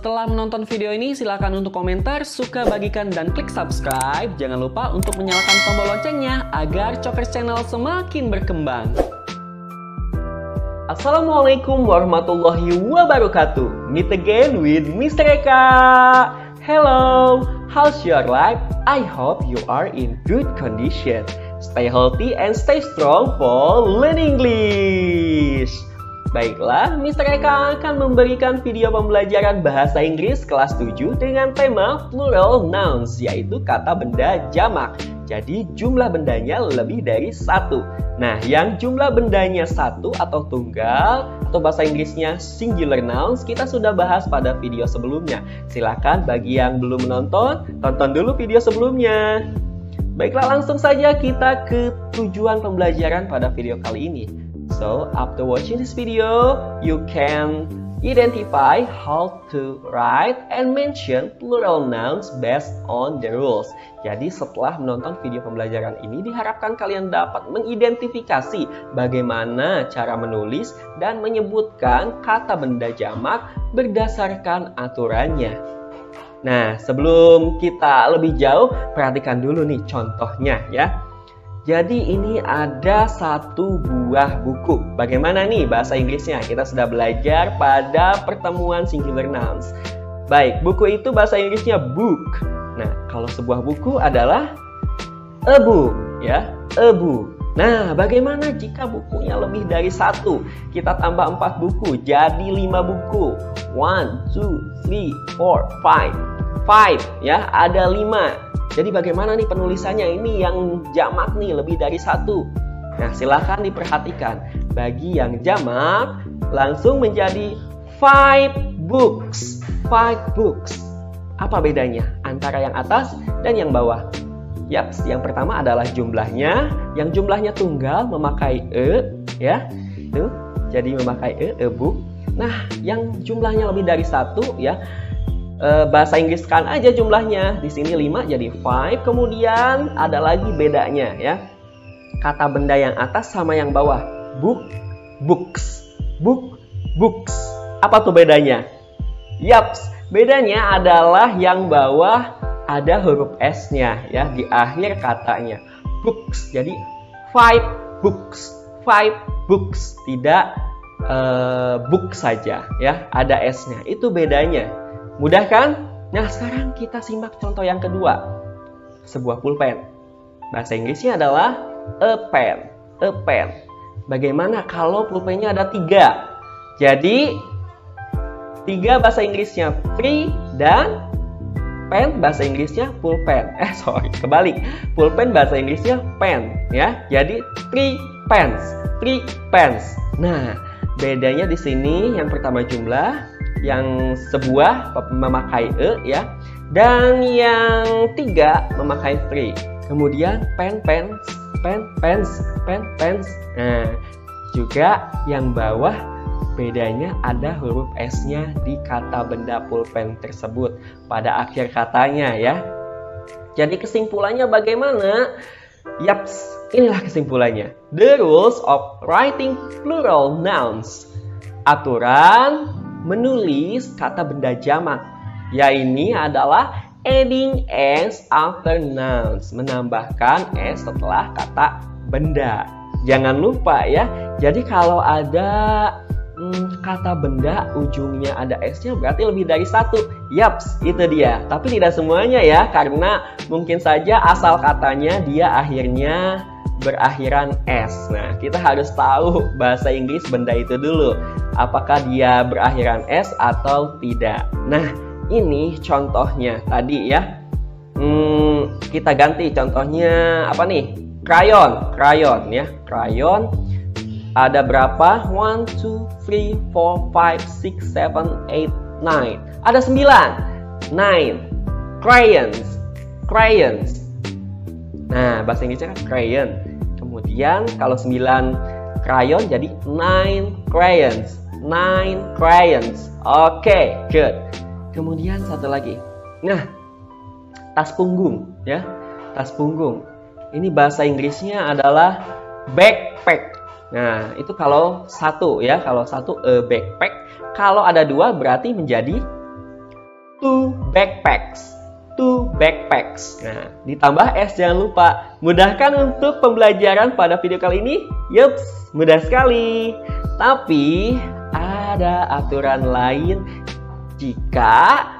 Setelah menonton video ini, silakan untuk komentar, suka, bagikan, dan klik subscribe. Jangan lupa untuk menyalakan tombol loncengnya agar Chokers Channel semakin berkembang. Assalamualaikum warahmatullahi wabarakatuh. Meet again with Mr. Eka. Hello, how's your life? I hope you are in good condition. Stay healthy and stay strong for learning English. Baiklah, Mr. Eka akan memberikan video pembelajaran bahasa Inggris kelas 7 dengan tema plural nouns, yaitu kata benda jamak. Jadi jumlah bendanya lebih dari satu. Nah, yang jumlah bendanya satu atau tunggal, atau bahasa Inggrisnya singular nouns, kita sudah bahas pada video sebelumnya. Silakan bagi yang belum menonton, tonton dulu video sebelumnya. Baiklah, langsung saja kita ke tujuan pembelajaran pada video kali ini. So, after watching this video, you can identify how to write and mention plural nouns based on the rules. Jadi, setelah menonton video pembelajaran ini, diharapkan kalian dapat mengidentifikasi bagaimana cara menulis dan menyebutkan kata benda jamak berdasarkan aturannya. Nah, sebelum kita lebih jauh, perhatikan dulu nih contohnya ya. Jadi ini ada satu buah buku. Bagaimana nih bahasa Inggrisnya? Kita sudah belajar pada pertemuan singular nouns. Baik, buku itu bahasa Inggrisnya book. Nah, kalau sebuah buku adalah a book, ya, a book. Nah, bagaimana jika bukunya lebih dari satu? Kita tambah 4 buku, jadi 5 buku. 1, 2, 3, 4, 5. 5, ya, ada 5. Jadi bagaimana nih penulisannya? Ini yang jamak nih, lebih dari satu. Nah, silahkan diperhatikan. Bagi yang jamak, langsung menjadi 5 books. 5 books. Apa bedanya antara yang atas dan yang bawah? Yaps, yang pertama adalah jumlahnya. Yang jumlahnya tunggal memakai e, ya. Tuh, jadi memakai a book. Nah, yang jumlahnya lebih dari satu, ya. Bahasa Inggris kan aja jumlahnya. Di sini 5 jadi 5. Kemudian ada lagi bedanya ya. Kata benda yang atas sama yang bawah. Book, books. Book, books. Apa tuh bedanya? Yaps, bedanya adalah yang bawah ada huruf S-nya ya di akhir katanya. Books. Jadi 5 books. 5 books. Tidak book saja ya, ada S-nya. Itu bedanya. Mudah kan? Nah, sekarang kita simak contoh yang kedua. Sebuah pulpen. Bahasa Inggrisnya adalah a pen. A pen. Bagaimana kalau pulpennya ada 3? Jadi, 3 bahasa Inggrisnya free dan pen bahasa Inggrisnya pulpen. Kebalik. Pulpen bahasa Inggrisnya pen. Ya, jadi three pens. Three pens. Nah, bedanya di sini yang pertama jumlah, yang sebuah memakai e ya, dan yang 3 memakai free. Kemudian pen pens, pen pens, pen pens. Nah, juga yang bawah bedanya ada huruf S-nya di kata benda pulpen tersebut pada akhir katanya ya. Jadi kesimpulannya bagaimana? Yaps, inilah kesimpulannya. The rules of writing plural nouns. Aturan menulis kata benda jamak. Ya, ini adalah adding s after nouns, menambahkan s setelah kata benda. Jangan lupa ya. Jadi kalau ada kata benda ujungnya ada s-nya berarti lebih dari satu. Yaps, itu dia. Tapi tidak semuanya ya, karena mungkin saja asal katanya dia akhirnya berakhiran S. Nah, kita harus tahu bahasa Inggris benda itu dulu. Apakah dia berakhiran S atau tidak. Nah, ini contohnya tadi ya. Kita ganti contohnya apa nih? Crayon. Crayon ya. Crayon ada berapa? 1, 2, 3, 4, 5, 6, 7, 8, 9. Ada 9. 9. Crayons. Crayons. Nah, bahasa Inggrisnya kan crayon. Kemudian kalau 9 crayon jadi 9 crayons. 9 crayons. Oke, good. Kemudian satu lagi. Nah, tas punggung ya. Tas punggung. Ini bahasa Inggrisnya adalah backpack. Nah, itu kalau satu ya. Kalau satu a backpack. Kalau ada 2 berarti menjadi 2 backpacks. 2 backpacks. Nah, ditambah S jangan lupa. Mudahkan untuk pembelajaran pada video kali ini? Yups, mudah sekali. Tapi ada aturan lain jika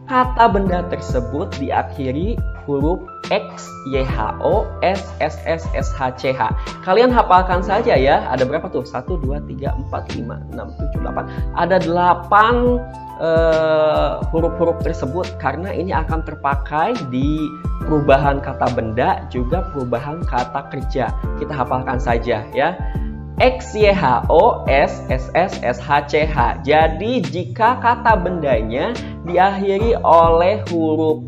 kata benda tersebut diakhiri huruf X, Y, H, O, S, S, S, S, H, C, H. Kalian hafalkan saja ya. Ada berapa tuh? 1, 2, 3, 4, 5, 6, 7, 8. Ada 8 huruf-huruf tersebut karena ini akan terpakai di perubahan kata benda juga perubahan kata kerja. Kita hafalkan saja ya. X, Y, H, O, S, S, S, S, H, C, H. Jadi jika kata bendanya diakhiri oleh huruf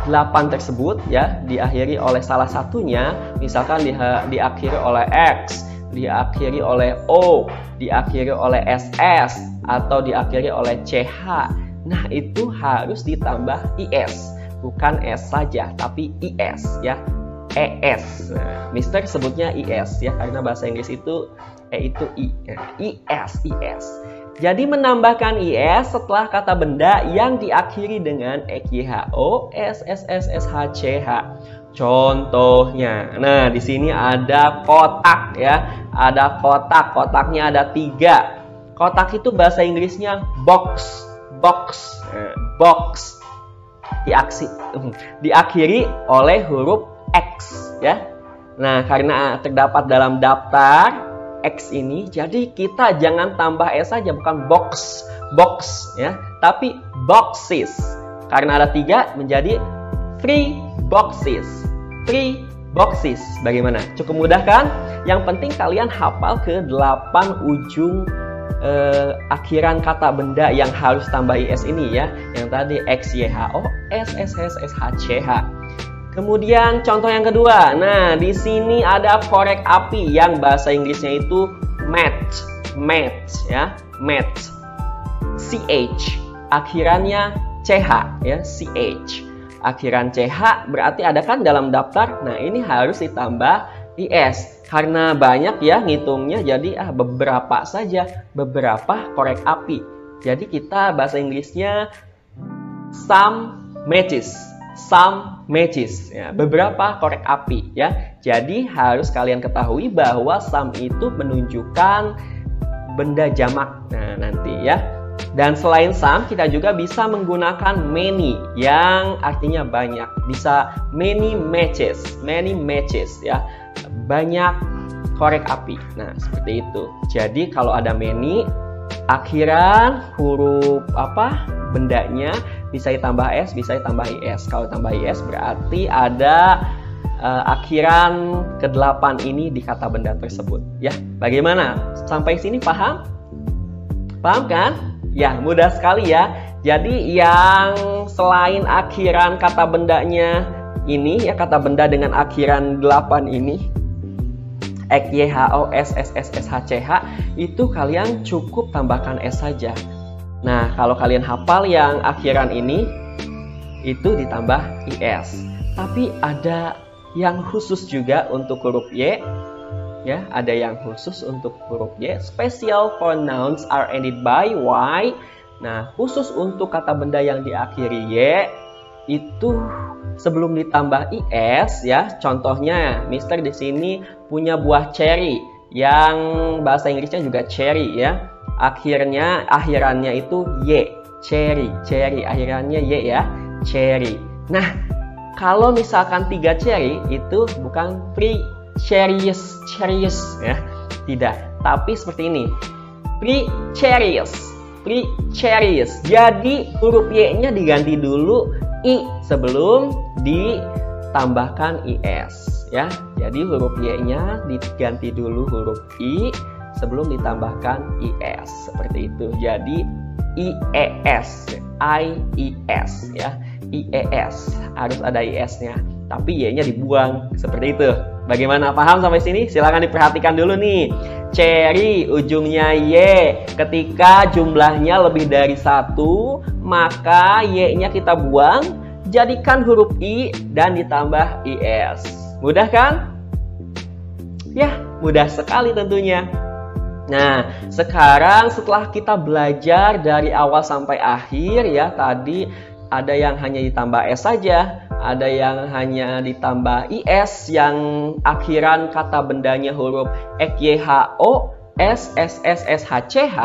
8 tersebut ya, diakhiri oleh salah satunya, misalkan diakhiri oleh X, diakhiri oleh O, diakhiri oleh SS, atau diakhiri oleh CH. Nah, itu harus ditambah IS. Bukan S saja, tapi IS ya. ES. Nah, Mister sebutnya IS ya, karena bahasa Inggris itu E itu I. IS. Jadi menambahkan IS setelah kata benda yang diakhiri dengan X, Y, H, O, S, S, S, S, H, C, H. Contohnya, nah di sini ada kotak ya, ada kotak, kotaknya ada 3. Kotak itu bahasa Inggrisnya box, box. Diakhiri oleh huruf X ya. Nah karena terdapat dalam daftar X ini, jadi kita jangan tambah S saja, bukan box ya, tapi boxes. Karena ada 3 menjadi 3 boxes. Bagaimana? Cukup mudah kan? Yang penting kalian hafal ke 8 ujung akhiran kata benda yang harus tambah IS ini ya. Yang tadi X, Y, H, O, S, S, S, S, H, C, H. Kemudian contoh yang kedua. Nah, di sini ada korek api yang bahasa Inggrisnya itu match ya, match. CH akhirannya CH ya, CH. Akhiran CH berarti ada kan dalam daftar. Nah, ini harus ditambah IS. Karena banyak ya ngitungnya, jadi beberapa saja, beberapa korek api. Jadi kita bahasa Inggrisnya some matches ya, beberapa korek api ya. Jadi harus kalian ketahui bahwa some itu menunjukkan benda jamak. Nah, nanti ya. Dan selain some, kita juga bisa menggunakan many yang artinya banyak. Bisa many matches ya. Banyak korek api. Nah, seperti itu. Jadi kalau ada many, akhiran huruf bendanya bisa ditambah S, bisa ditambah IS. Kalau ditambah IS berarti ada akhiran ke-8 ini di kata benda tersebut. Ya, bagaimana? Sampai sini paham? Paham kan? Ya, mudah sekali ya. Jadi yang selain akhiran kata bendanya ini ya, kata benda dengan akhiran 8 ini, X, Y, H, O, S, S, S, S, H, C, H, itu kalian cukup tambahkan S saja. Nah, kalau kalian hafal yang akhiran ini, itu ditambah IS. Tapi ada yang khusus juga untuk huruf Y. Ya, ada yang khusus untuk huruf Y. Special pronouns are ended by Y. Nah, khusus untuk kata benda yang diakhiri Y, itu sebelum ditambah IS ya. Contohnya, Mister di sini punya buah cherry yang bahasa Inggrisnya juga cherry ya. Akhirannya itu Y, cherry, akhirannya Y ya, cherry. Nah, kalau misalkan 3 cherry itu bukan 3 cherries ya, tidak, tapi seperti ini, 3 cherries. Jadi huruf Y-nya diganti dulu I sebelum ditambahkan IS ya. Jadi huruf Y-nya diganti dulu huruf I sebelum ditambahkan IS, seperti itu. Jadi IES ya, IES harus ada IS-nya, tapi Y-nya dibuang, seperti itu. Bagaimana, paham sampai sini? Silahkan diperhatikan dulu nih. Cherry ujungnya Y, ketika jumlahnya lebih dari 1, maka Y-nya kita buang, jadikan huruf I dan ditambah IS. Mudah kan? Ya, mudah sekali tentunya. Nah, sekarang setelah kita belajar dari awal sampai akhir ya, tadi ada yang hanya ditambah S saja, ada yang hanya ditambah IS yang akhiran kata bendanya huruf EKYHO, SSSSHCH,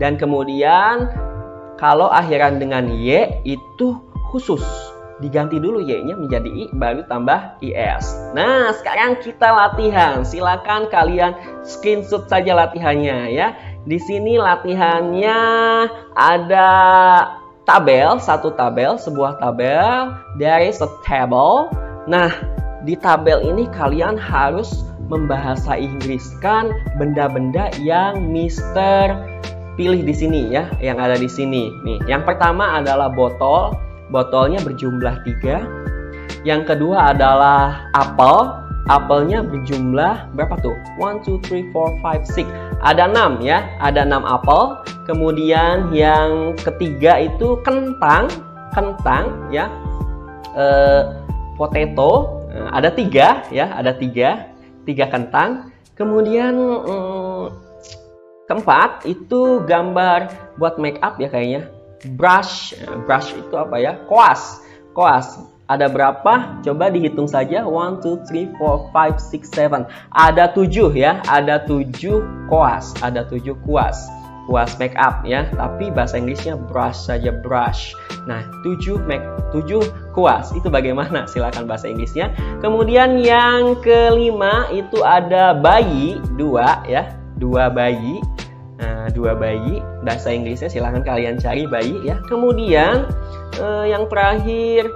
dan kemudian kalau akhiran dengan Y itu khusus. Diganti dulu Y-nya menjadi I, baru tambah IS. Nah, sekarang kita latihan. Silakan kalian screenshot saja latihannya ya. Di sini latihannya ada tabel, sebuah tabel. There is a table. Nah, di tabel ini kalian harus membahasa Inggriskan benda-benda yang Mister pilih di sini ya, yang ada di sini. Nih, yang pertama adalah botol. Botolnya berjumlah 3. Yang kedua adalah apel. Apelnya berjumlah berapa tuh? 1, 2, 3, 4, 5, 6. Ada 6 ya, ada 6 apel. Kemudian yang ketiga itu kentang ya. Potato. Ada 3 ya, ada 3 kentang. Kemudian keempat itu gambar buat make up ya kayaknya. Brush itu apa ya? Koas. Ada berapa? Coba dihitung saja. 1, 2, 3, 4, 5, 6, 7. Ada 7 ya. Ada 7 koas. Ada 7 kuas. Kuas make up ya. Tapi bahasa Inggrisnya brush saja, brush. Nah, 7 kuas. Itu bagaimana? Silakan bahasa Inggrisnya. Kemudian yang kelima itu ada bayi 2 ya. 2 bayi. Nah, 2 bayi, bahasa Inggrisnya silahkan kalian cari bayi ya. Kemudian yang terakhir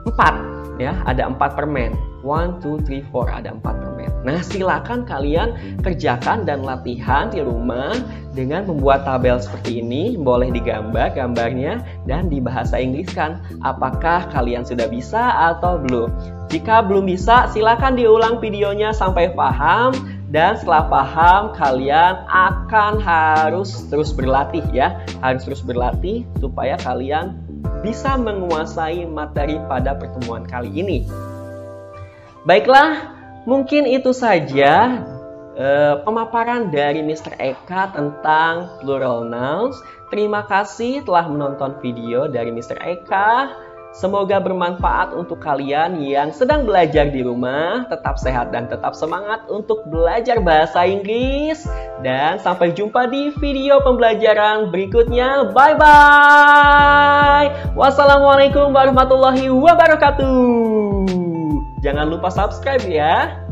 4 ya, ada 4 permen. 1, 2, 3, 4, ada 4 permen. Nah, silakan kalian kerjakan dan latihan di rumah dengan membuat tabel seperti ini. Boleh digambar gambarnya dan dibahasa Inggriskan. Apakah kalian sudah bisa atau belum? Jika belum bisa, silakan diulang videonya sampai paham. Dan setelah paham, kalian akan harus terus berlatih ya. Harus terus berlatih supaya kalian bisa menguasai materi pada pertemuan kali ini. Baiklah, mungkin itu saja pemaparan dari Mr. Eka tentang plural nouns. Terima kasih telah menonton video dari Mr. Eka. Semoga bermanfaat untuk kalian yang sedang belajar di rumah. Tetap sehat dan tetap semangat untuk belajar bahasa Inggris. Dan sampai jumpa di video pembelajaran berikutnya. Bye-bye. Wassalamualaikum warahmatullahi wabarakatuh. Jangan lupa subscribe ya.